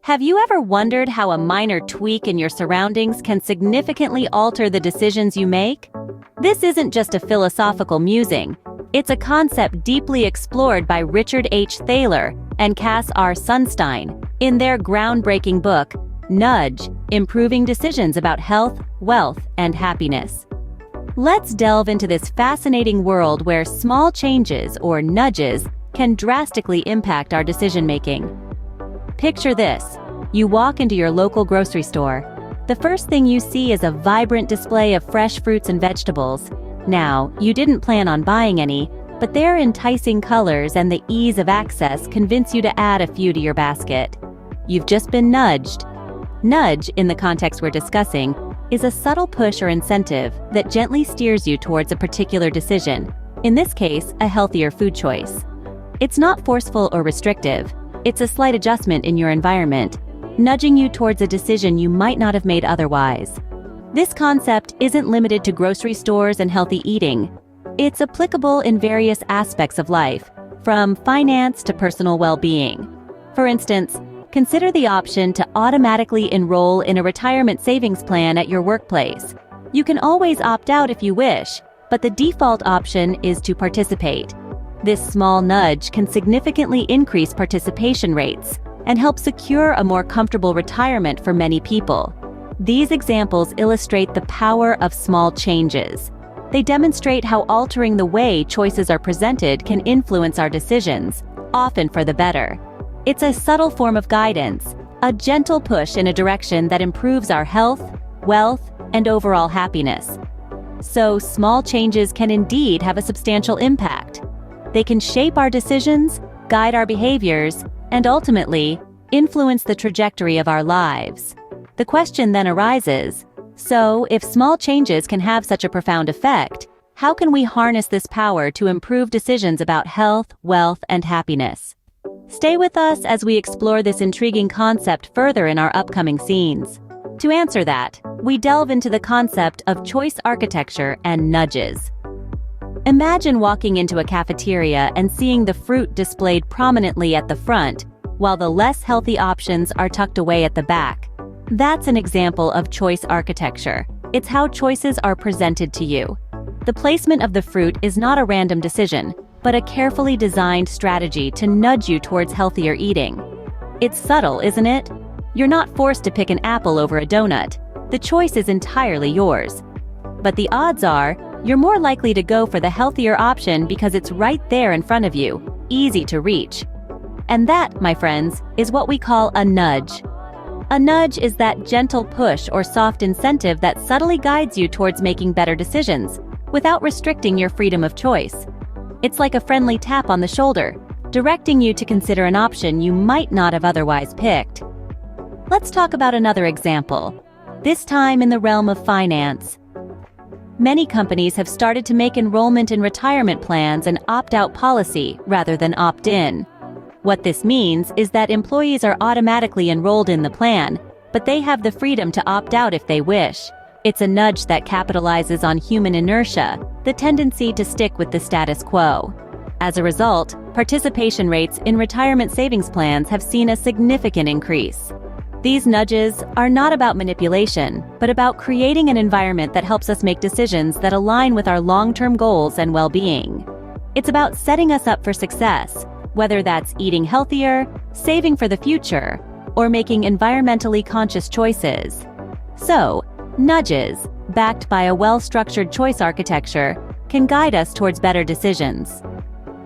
Have you ever wondered how a minor tweak in your surroundings can significantly alter the decisions you make? This isn't just a philosophical musing. It's a concept deeply explored by Richard H. Thaler and Thaler R. Sunstein in their groundbreaking book, Nudge: Improving Decisions About Health, Wealth, and Happiness. Let's delve into this fascinating world where small changes, or nudges, can drastically impact our decision-making. Picture this. You walk into your local grocery store. The first thing you see is a vibrant display of fresh fruits and vegetables. Now, you didn't plan on buying any, but their enticing colors and the ease of access convince you to add a few to your basket. You've just been nudged. Nudge, in the context we're discussing, is a subtle push or incentive that gently steers you towards a particular decision, in this case, a healthier food choice. It's not forceful or restrictive. It's a slight adjustment in your environment, nudging you towards a decision you might not have made otherwise. This concept isn't limited to grocery stores and healthy eating. It's applicable in various aspects of life, from finance to personal well-being. For instance, consider the option to automatically enroll in a retirement savings plan at your workplace. You can always opt out if you wish, but the default option is to participate. This small nudge can significantly increase participation rates and help secure a more comfortable retirement for many people. These examples illustrate the power of small changes. They demonstrate how altering the way choices are presented can influence our decisions, often for the better. It's a subtle form of guidance, a gentle push in a direction that improves our health, wealth, and overall happiness. So, small changes can indeed have a substantial impact. They can shape our decisions, guide our behaviors, and ultimately, influence the trajectory of our lives. The question then arises, so if small changes can have such a profound effect, how can we harness this power to improve decisions about health, wealth, and happiness? Stay with us as we explore this intriguing concept further in our upcoming scenes. To answer that, we delve into the concept of choice architecture and nudges. Imagine walking into a cafeteria and seeing the fruit displayed prominently at the front, while the less healthy options are tucked away at the back. That's an example of choice architecture. It's how choices are presented to you. The placement of the fruit is not a random decision, but a carefully designed strategy to nudge you towards healthier eating. It's subtle, isn't it? You're not forced to pick an apple over a donut. The choice is entirely yours. But the odds are, you're more likely to go for the healthier option because it's right there in front of you, easy to reach. And that, my friends, is what we call a nudge. A nudge is that gentle push or soft incentive that subtly guides you towards making better decisions, without restricting your freedom of choice. It's like a friendly tap on the shoulder, directing you to consider an option you might not have otherwise picked. Let's talk about another example, this time in the realm of finance. Many companies have started to make enrollment in retirement plans an opt-out policy rather than opt-in. What this means is that employees are automatically enrolled in the plan, but they have the freedom to opt out if they wish. It's a nudge that capitalizes on human inertia, the tendency to stick with the status quo. As a result, participation rates in retirement savings plans have seen a significant increase. These nudges are not about manipulation, but about creating an environment that helps us make decisions that align with our long-term goals and well-being. It's about setting us up for success, whether that's eating healthier, saving for the future, or making environmentally conscious choices. So, nudges, backed by a well-structured choice architecture, can guide us towards better decisions.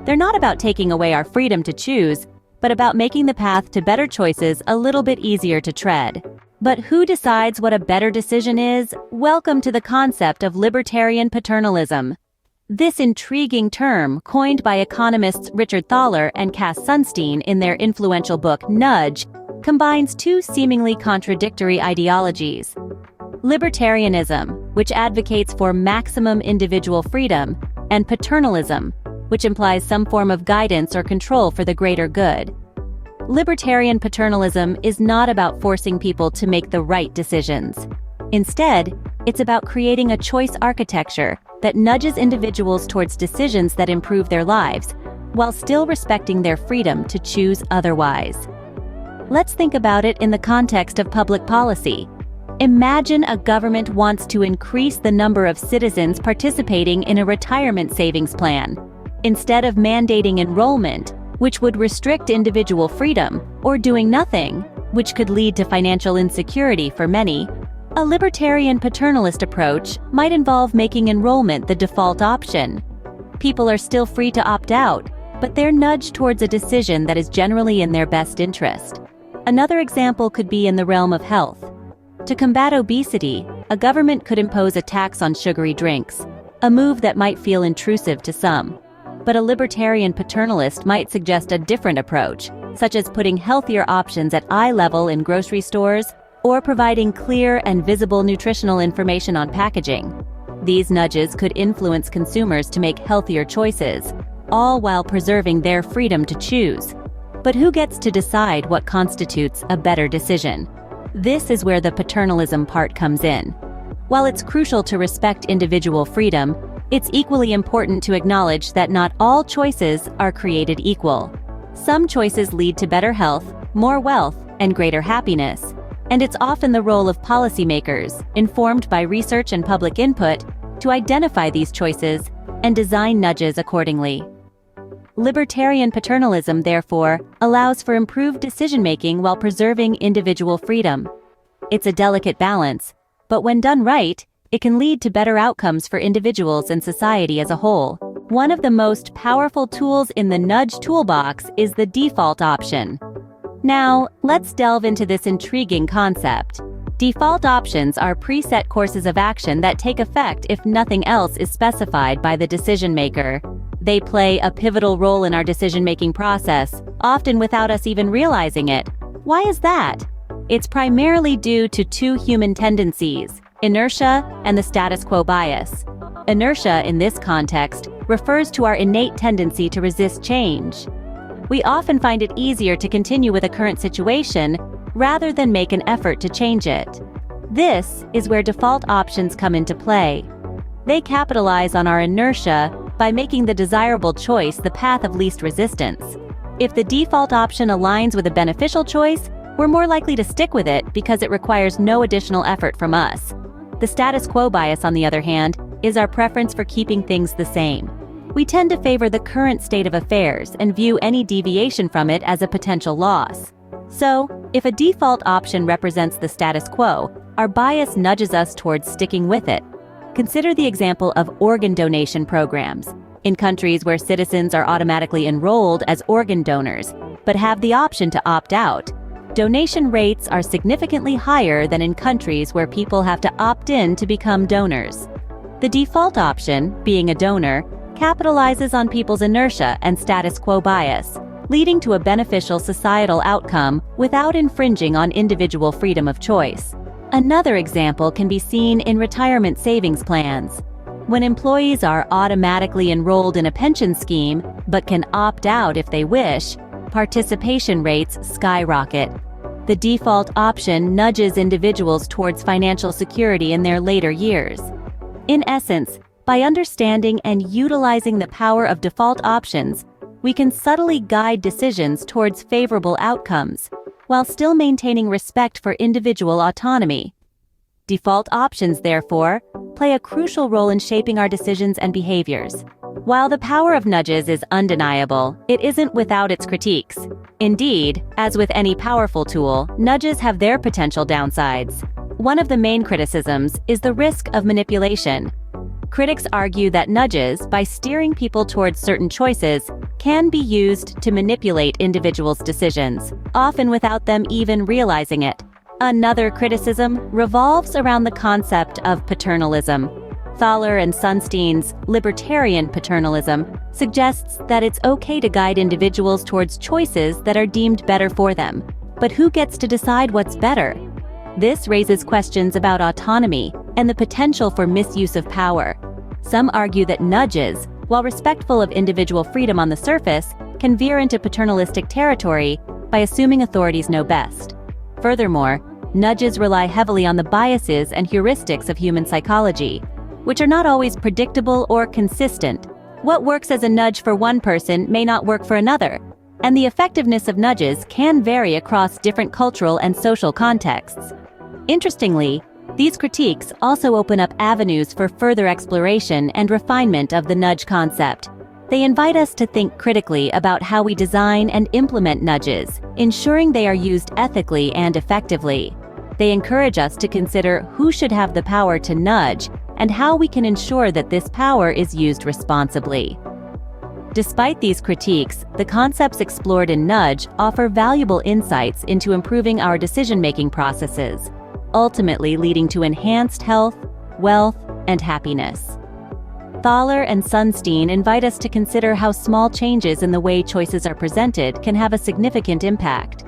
They're not about taking away our freedom to choose, but about making the path to better choices a little bit easier to tread. But who decides what a better decision is? Welcome to the concept of libertarian paternalism. This intriguing term, coined by economists Richard Thaler and Thaler and Sunstein in their influential book Nudge, combines two seemingly contradictory ideologies. Libertarianism, which advocates for maximum individual freedom, and paternalism, which implies some form of guidance or control for the greater good. Libertarian paternalism is not about forcing people to make the right decisions. Instead, it's about creating a choice architecture that nudges individuals towards decisions that improve their lives, while still respecting their freedom to choose otherwise. Let's think about it in the context of public policy. Imagine a government wants to increase the number of citizens participating in a retirement savings plan. Instead of mandating enrollment, which would restrict individual freedom, or doing nothing, which could lead to financial insecurity for many, a libertarian paternalist approach might involve making enrollment the default option. People are still free to opt out, but they're nudged towards a decision that is generally in their best interest. Another example could be in the realm of health. To combat obesity, a government could impose a tax on sugary drinks, a move that might feel intrusive to some. But a libertarian paternalist might suggest a different approach, such as putting healthier options at eye level in grocery stores or providing clear and visible nutritional information on packaging. These nudges could influence consumers to make healthier choices, all while preserving their freedom to choose. But who gets to decide what constitutes a better decision? This is where the paternalism part comes in. While it's crucial to respect individual freedom, it's equally important to acknowledge that not all choices are created equal. Some choices lead to better health, more wealth, and greater happiness. And it's often the role of policymakers, informed by research and public input, to identify these choices and design nudges accordingly. Libertarian paternalism, therefore, allows for improved decision-making while preserving individual freedom. It's a delicate balance, but when done right, it can lead to better outcomes for individuals and society as a whole. One of the most powerful tools in the nudge toolbox is the default option. Now, let's delve into this intriguing concept. Default options are preset courses of action that take effect if nothing else is specified by the decision maker. They play a pivotal role in our decision-making process, often without us even realizing it. Why is that? It's primarily due to two human tendencies, inertia and the status quo bias. Inertia, in this context, refers to our innate tendency to resist change. We often find it easier to continue with a current situation rather than make an effort to change it. This is where default options come into play. They capitalize on our inertia by making the desirable choice the path of least resistance. If the default option aligns with a beneficial choice, we're more likely to stick with it because it requires no additional effort from us. The status quo bias, on the other hand, is our preference for keeping things the same. We tend to favor the current state of affairs and view any deviation from it as a potential loss. So, if a default option represents the status quo, our bias nudges us towards sticking with it. Consider the example of organ donation programs. In countries where citizens are automatically enrolled as organ donors, but have the option to opt out, donation rates are significantly higher than in countries where people have to opt in to become donors. The default option, being a donor, capitalizes on people's inertia and status quo bias, leading to a beneficial societal outcome without infringing on individual freedom of choice. Another example can be seen in retirement savings plans. When employees are automatically enrolled in a pension scheme but can opt out if they wish, participation rates skyrocket. The default option nudges individuals towards financial security in their later years. In essence, by understanding and utilizing the power of default options, we can subtly guide decisions towards favorable outcomes, while still maintaining respect for individual autonomy. Default options, therefore, play a crucial role in shaping our decisions and behaviors. While the power of nudges is undeniable, it isn't without its critiques. Indeed, as with any powerful tool, nudges have their potential downsides. One of the main criticisms is the risk of manipulation. Critics argue that nudges, by steering people towards certain choices, can be used to manipulate individuals' decisions, often without them even realizing it. Another criticism revolves around the concept of paternalism. Thaler and Sunstein's libertarian paternalism suggests that it's okay to guide individuals towards choices that are deemed better for them. But who gets to decide what's better? This raises questions about autonomy and the potential for misuse of power. Some argue that nudges, while respectful of individual freedom on the surface, can veer into paternalistic territory by assuming authorities know best. Furthermore, nudges rely heavily on the biases and heuristics of human psychology, which are not always predictable or consistent. What works as a nudge for one person may not work for another. and the effectiveness of nudges can vary across different cultural and social contexts. Interestingly, these critiques also open up avenues for further exploration and refinement of the nudge concept. They invite us to think critically about how we design and implement nudges, ensuring they are used ethically and effectively. They encourage us to consider who should have the power to nudge and how we can ensure that this power is used responsibly. Despite these critiques, the concepts explored in Nudge offer valuable insights into improving our decision-making processes, ultimately leading to enhanced health, wealth, and happiness. Thaler and Sunstein invite us to consider how small changes in the way choices are presented can have a significant impact.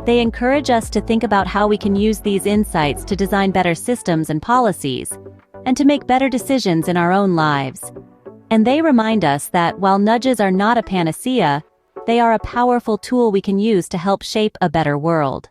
They encourage us to think about how we can use these insights to design better systems and policies, and to make better decisions in our own lives. And they remind us that while nudges are not a panacea, they are a powerful tool we can use to help shape a better world.